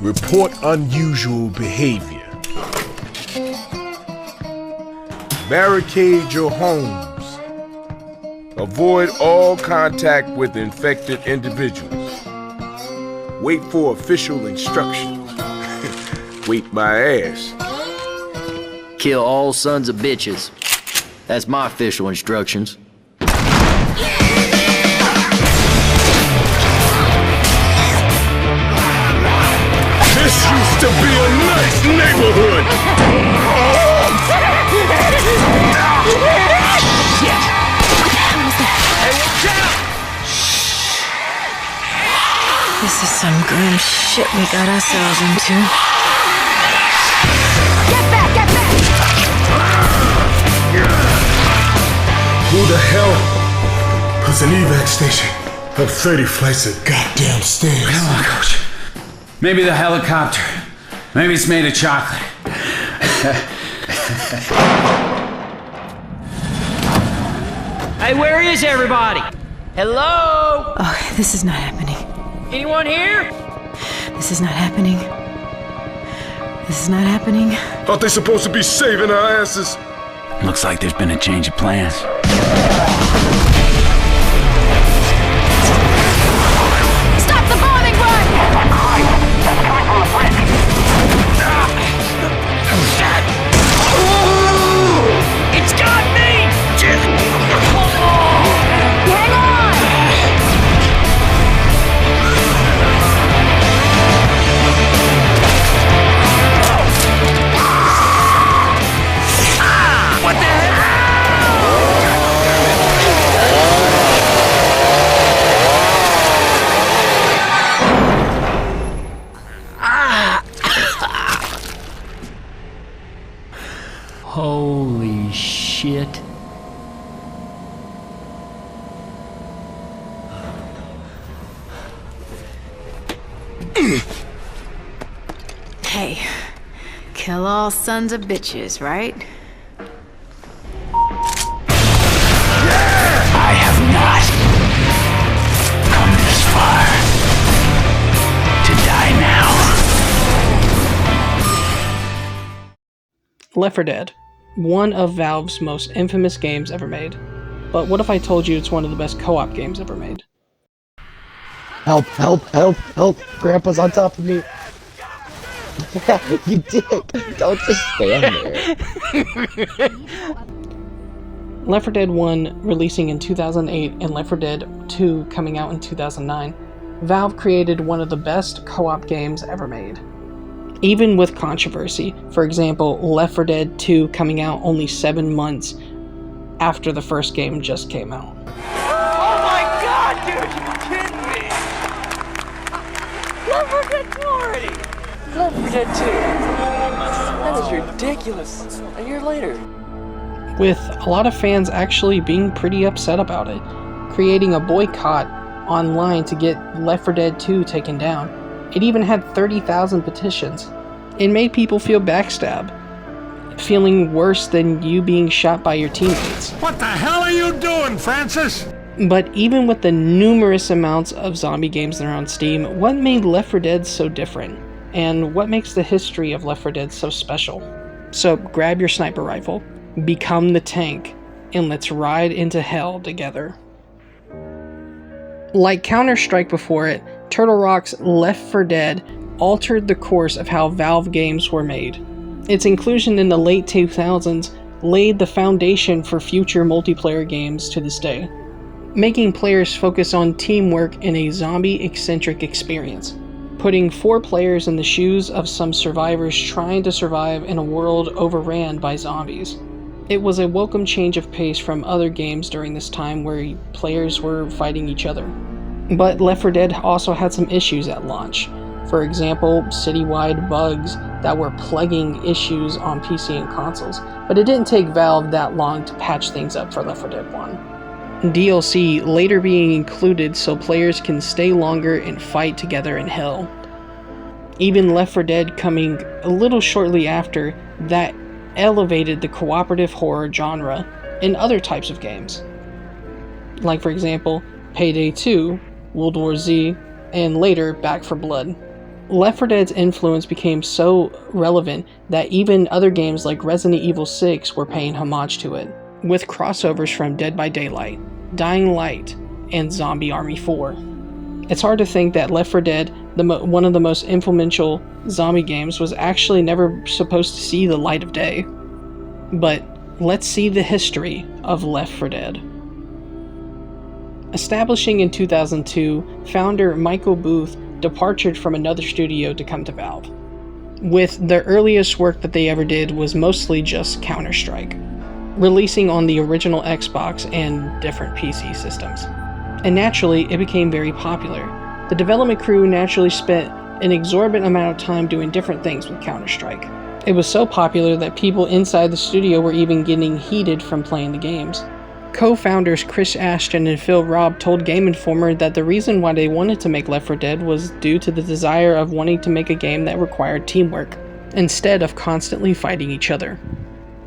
Report unusual behavior. Barricade your homes. Avoid all contact with infected individuals. Wait for official instructions. Wait my ass. Kill all sons of bitches. That's my official instructions. This used to be a nice neighborhood! Shit! Hey, watch out! This is some grim shit we got ourselves into. Get back! Get back! Who the hell puts an evac station up 30 flights of goddamn stairs? Come on, Coach. Maybe the helicopter. Maybe it's made of chocolate. Hey, where is everybody? Hello? Oh, this is not happening. Anyone here? This is not happening. This is not happening. Aren't they supposed to be saving our asses? Looks like there's been a change of plans. Stop the bombing run! That's coming from the bridge. It's got me! Hang on! What the hell? Holy shit. Hey, kill all sons of bitches, right? I have not come this far to die now. Left 4 Dead, one of Valve's most infamous games ever made. But what if I told you it's one of the best co-op games ever made? Help, help, help, help! Grandpa's on top of me! You dick! Don't just stand there. Left 4 Dead 1 releasing in 2008 and Left 4 Dead 2 coming out in 2009, Valve created one of the best co-op games ever made. Even with controversy, for example, Left 4 Dead 2 coming out only 7 months after the first game just came out. Oh my god, dude! You kidding me? Left 4 Dead 2 already! Left 4 Dead 2. That is ridiculous. A year later. With a lot of fans actually being pretty upset about it, creating a boycott online to get Left 4 Dead 2 taken down. It even had 30,000 petitions. It made people feel backstabbed, feeling worse than you being shot by your teammates. What the hell are you doing, Francis? But even with the numerous amounts of zombie games that are on Steam, what made Left 4 Dead so different? And what makes the history of Left 4 Dead so special? So grab your sniper rifle, become the tank, and let's ride into hell together. Like Counter-Strike before it, Turtle Rock's Left 4 Dead altered the course of how Valve games were made. Its inclusion in the late 2000s laid the foundation for future multiplayer games to this day, making players focus on teamwork in a zombie-eccentric experience, putting 4 players in the shoes of some survivors trying to survive in a world overran by zombies. It was a welcome change of pace from other games during this time where players were fighting each other. But Left 4 Dead also had some issues at launch. For example, citywide bugs that were plaguing issues on PC and consoles, but it didn't take Valve that long to patch things up for Left 4 Dead 1. DLC later being included so players can stay longer and fight together in hell. Even Left 4 Dead coming a little shortly after that elevated the cooperative horror genre in other types of games. Like for example, Payday 2, World War Z, and later Back 4 Blood. Left 4 Dead's influence became so relevant that even other games like Resident Evil 6 were paying homage to it, with crossovers from Dead by Daylight, Dying Light, and Zombie Army 4. It's hard to think that Left 4 Dead, one of the most influential zombie games, was actually never supposed to see the light of day. But let's see the history of Left 4 Dead. Establishing in 2002, founder Michael Booth departed from another studio to come to Valve. With the earliest work that they ever did was mostly just Counter-Strike, releasing on the original Xbox and different PC systems. And naturally, it became very popular. The development crew naturally spent an exorbitant amount of time doing different things with Counter-Strike. It was so popular that people inside the studio were even getting heated from playing the games. Co-founders Chris Ashton and Phil Robb told Game Informer that the reason why they wanted to make Left 4 Dead was due to the desire of wanting to make a game that required teamwork, instead of constantly fighting each other.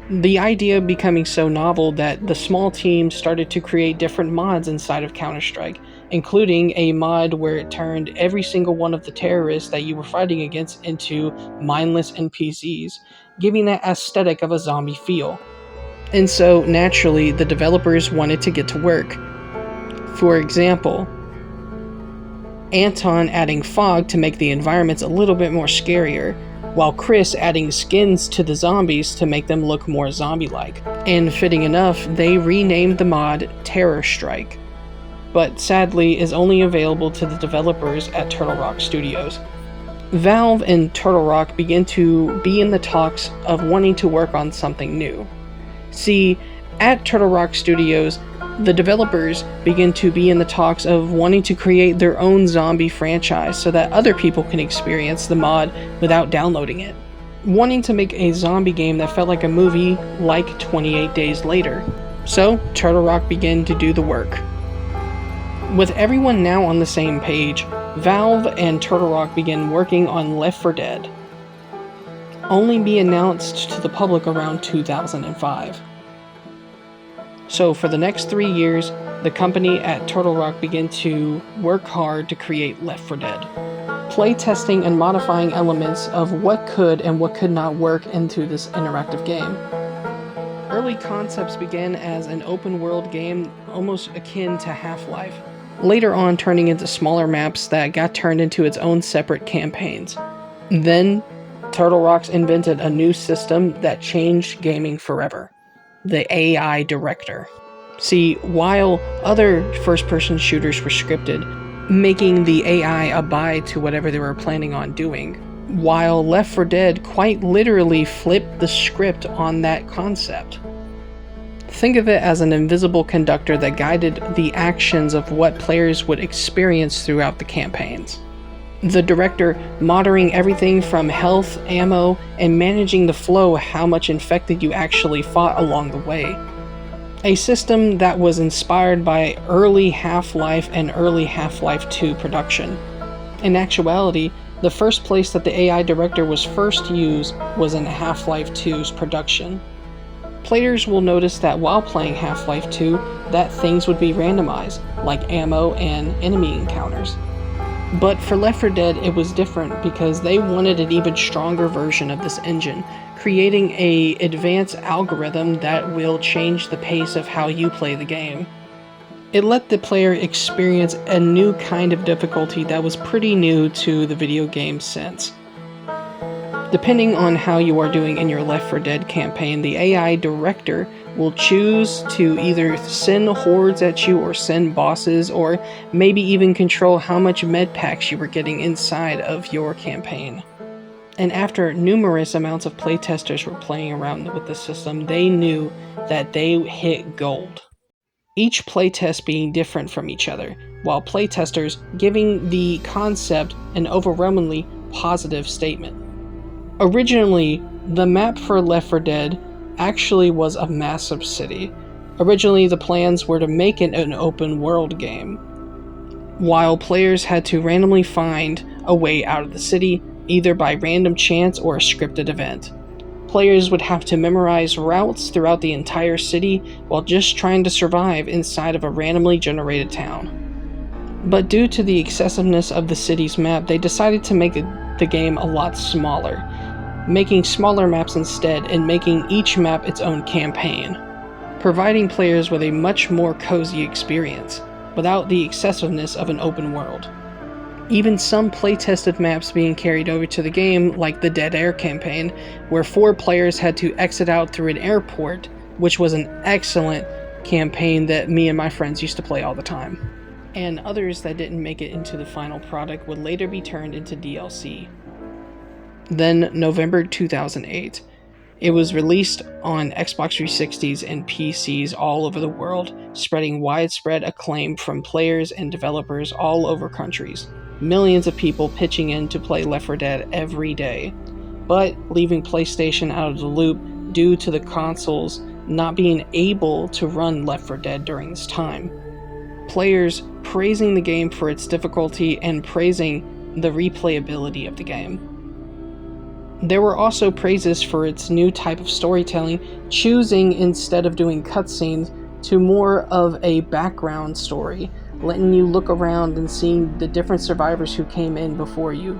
The idea becoming so novel that the small team started to create different mods inside of Counter-Strike, including a mod where it turned every single one of the terrorists that you were fighting against into mindless NPCs, giving that aesthetic of a zombie feel. And so, naturally, the developers wanted to get to work. For example, Anton adding fog to make the environments a little bit more scarier, while Chris adding skins to the zombies to make them look more zombie-like. And fitting enough, they renamed the mod Terror Strike, but sadly is only available to the developers at Turtle Rock Studios. Valve and Turtle Rock begin to be in the talks of wanting to work on something new. See, at Turtle Rock Studios, the developers begin to be in the talks of wanting to create their own zombie franchise so that other people can experience the mod without downloading it. Wanting to make a zombie game that felt like a movie like 28 Days Later. So, Turtle Rock began to do the work. With everyone now on the same page, Valve and Turtle Rock began working on Left 4 Dead. Only be announced to the public around 2005. So for the next 3 years, the company at Turtle Rock began to work hard to create Left 4 Dead, playtesting and modifying elements of what could and what could not work into this interactive game. Early concepts began as an open world game almost akin to Half-Life, later on turning into smaller maps that got turned into its own separate campaigns. Then, Turtle Rock invented a new system that changed gaming forever: the AI Director. See, while other first-person shooters were scripted, making the AI abide to whatever they were planning on doing, while Left 4 Dead quite literally flipped the script on that concept. Think of it as an invisible conductor that guided the actions of what players would experience throughout the campaigns. The director monitoring everything from health, ammo, and managing the flow of how much infected you actually fought along the way. A system that was inspired by early Half-Life and early Half-Life 2 production. In actuality, the first place that the AI director was first used was in Half-Life 2's production. Players will notice that while playing Half-Life 2, that things would be randomized, like ammo and enemy encounters. But for Left 4 Dead, it was different because they wanted an even stronger version of this engine, creating an advanced algorithm that will change the pace of how you play the game. It let the player experience a new kind of difficulty that was pretty new to the video game sense. Depending on how you are doing in your Left 4 Dead campaign, the AI director will choose to either send hordes at you or send bosses, or maybe even control how much med packs you were getting inside of your campaign. And after numerous amounts of playtesters were playing around with the system, they knew that they hit gold. Each playtest being different from each other, while playtesters giving the concept an overwhelmingly positive statement. Originally, the map for Left 4 Dead actually was a massive city. Originally, the plans were to make it an open world game, while players had to randomly find a way out of the city, either by random chance or a scripted event. Players would have to memorize routes throughout the entire city while just trying to survive inside of a randomly generated town. But due to the excessiveness of the city's map, they decided to make the game a lot smaller, making smaller maps instead and making each map its own campaign, providing players with a much more cozy experience, without the excessiveness of an open world. Even some play-tested maps being carried over to the game, like the Dead Air campaign, where 4 players had to exit out through an airport, which was an excellent campaign that me and my friends used to play all the time. And others that didn't make it into the final product would later be turned into DLC. Then, November 2008. It was released on Xbox 360s and PCs all over the world, spreading widespread acclaim from players and developers all over countries. Millions of people pitching in to play Left 4 Dead every day, but leaving PlayStation out of the loop due to the consoles not being able to run Left 4 Dead during this time. Players praising the game for its difficulty and praising the replayability of the game. There were also praises for its new type of storytelling, choosing, instead of doing cutscenes, to more of a background story, letting you look around and seeing the different survivors who came in before you.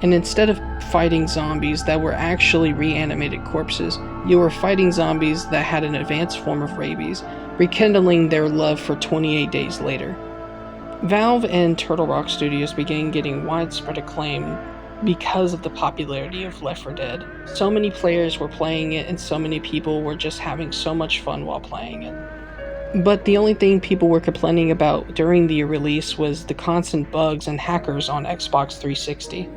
And instead of fighting zombies that were actually reanimated corpses, you were fighting zombies that had an advanced form of rabies, rekindling their love for 28 days later. Valve and Turtle Rock Studios began getting widespread acclaim because of the popularity of Left 4 Dead. So many players were playing it and so many people were just having so much fun while playing it. But the only thing people were complaining about during the release was the constant bugs and hackers on Xbox 360.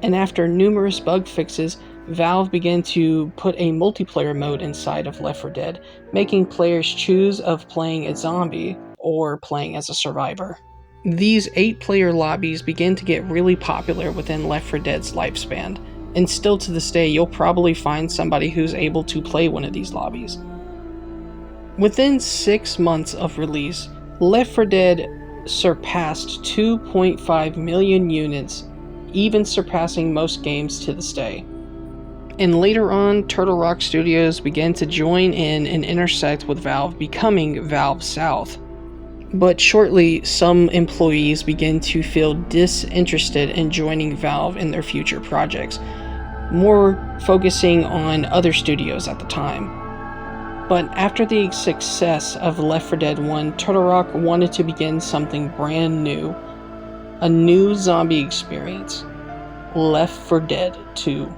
And after numerous bug fixes, Valve began to put a multiplayer mode inside of Left 4 Dead, making players choose of playing a zombie or playing as a survivor. These 8-player lobbies began to get really popular within Left 4 Dead's lifespan, and still to this day you'll probably find somebody who's able to play one of these lobbies. Within 6 months of release, Left 4 Dead surpassed 2.5 million units, even surpassing most games to this day. And later on, Turtle Rock Studios began to join in and intersect with Valve, becoming Valve South. But shortly, some employees began to feel disinterested in joining Valve in their future projects, more focusing on other studios at the time. But after the success of Left 4 Dead 1, Turtle Rock wanted to begin something brand new, a new zombie experience, Left 4 Dead 2.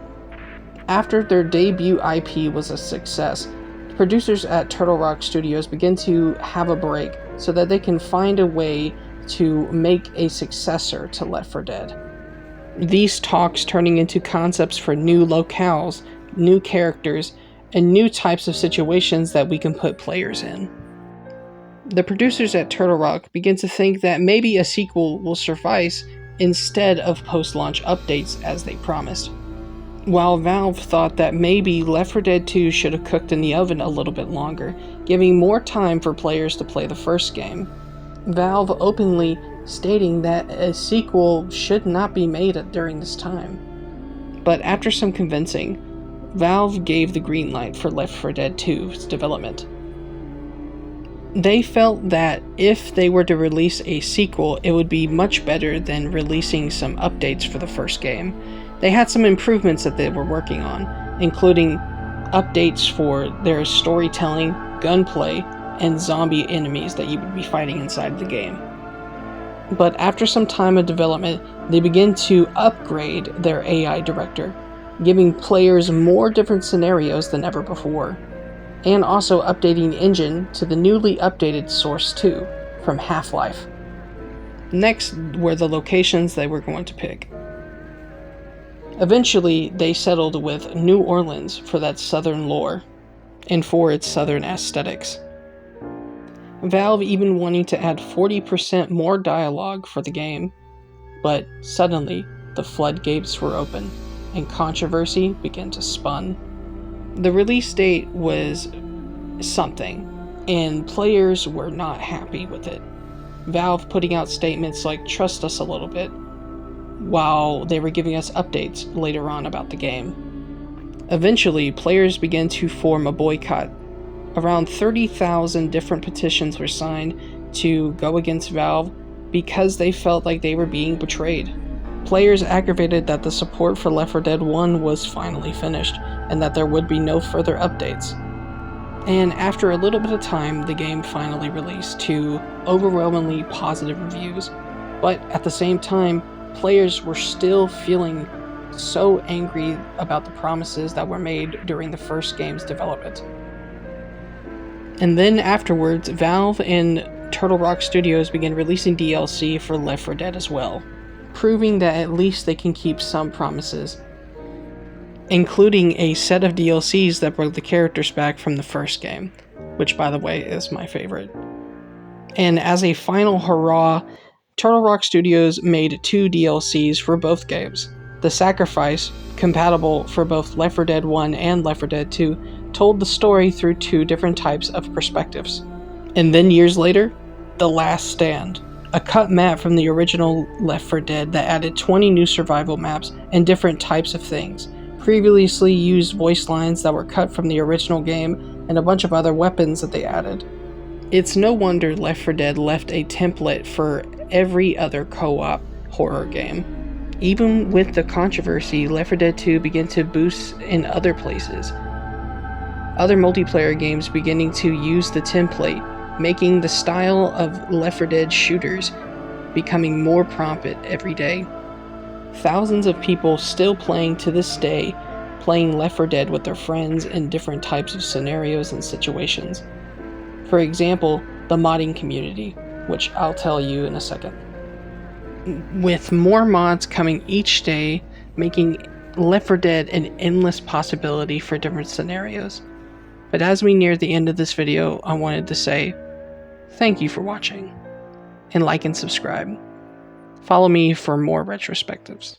After their debut IP was a success, the producers at Turtle Rock Studios began to have a break so that they can find a way to make a successor to Left 4 Dead. These talks turning into concepts for new locales, new characters, and new types of situations that we can put players in. The producers at Turtle Rock begin to think that maybe a sequel will suffice instead of post-launch updates as they promised. While Valve thought that maybe Left 4 Dead 2 should have cooked in the oven a little bit longer, giving more time for players to play the first game. Valve openly stating that a sequel should not be made during this time. But after some convincing, Valve gave the green light for Left 4 Dead 2's development. They felt that if they were to release a sequel, it would be much better than releasing some updates for the first game. They had some improvements that they were working on, including updates for their storytelling, gunplay, and zombie enemies that you would be fighting inside the game. But after some time of development, they began to upgrade their AI director, giving players more different scenarios than ever before, and also updating the engine to the newly updated Source 2 from Half-Life. Next were the locations they were going to pick. Eventually, they settled with New Orleans for that southern lore, and for its southern aesthetics. Valve even wanting to add 40% more dialogue for the game, but suddenly the floodgates were open, and controversy began to spun. The release date was something, and players were not happy with it. Valve putting out statements like, "Trust us a little bit," while they were giving us updates later on about the game. Eventually, players began to form a boycott. Around 30,000 different petitions were signed to go against Valve because they felt like they were being betrayed. Players aggravated that the support for Left 4 Dead 1 was finally finished, and that there would be no further updates. And after a little bit of time, the game finally released to overwhelmingly positive reviews. But at the same time, players were still feeling so angry about the promises that were made during the first game's development. And then afterwards, Valve and Turtle Rock Studios began releasing DLC for Left 4 Dead as well, proving that at least they can keep some promises, including a set of DLCs that brought the characters back from the first game, which by the way is my favorite. And as a final hurrah, Turtle Rock Studios made 2 DLCs for both games. The Sacrifice, compatible for both Left 4 Dead 1 and Left 4 Dead 2, told the story through 2 different types of perspectives. And then years later, The Last Stand, a cut map from the original Left 4 Dead that added 20 new survival maps and different types of things, previously used voice lines that were cut from the original game, and a bunch of other weapons that they added. It's no wonder Left 4 Dead left a template for every other co-op horror game. Even with the controversy, Left 4 Dead 2 began to boost in other places. Other multiplayer games beginning to use the template, making the style of Left 4 Dead shooters becoming more prominent every day. Thousands of people still playing to this day, playing Left 4 Dead with their friends in different types of scenarios and situations. For example, the modding community, which I'll tell you in a second. With more mods coming each day, making Left 4 Dead an endless possibility for different scenarios. But as we near the end of this video, I wanted to say, thank you for watching, and like and subscribe. Follow me for more retrospectives.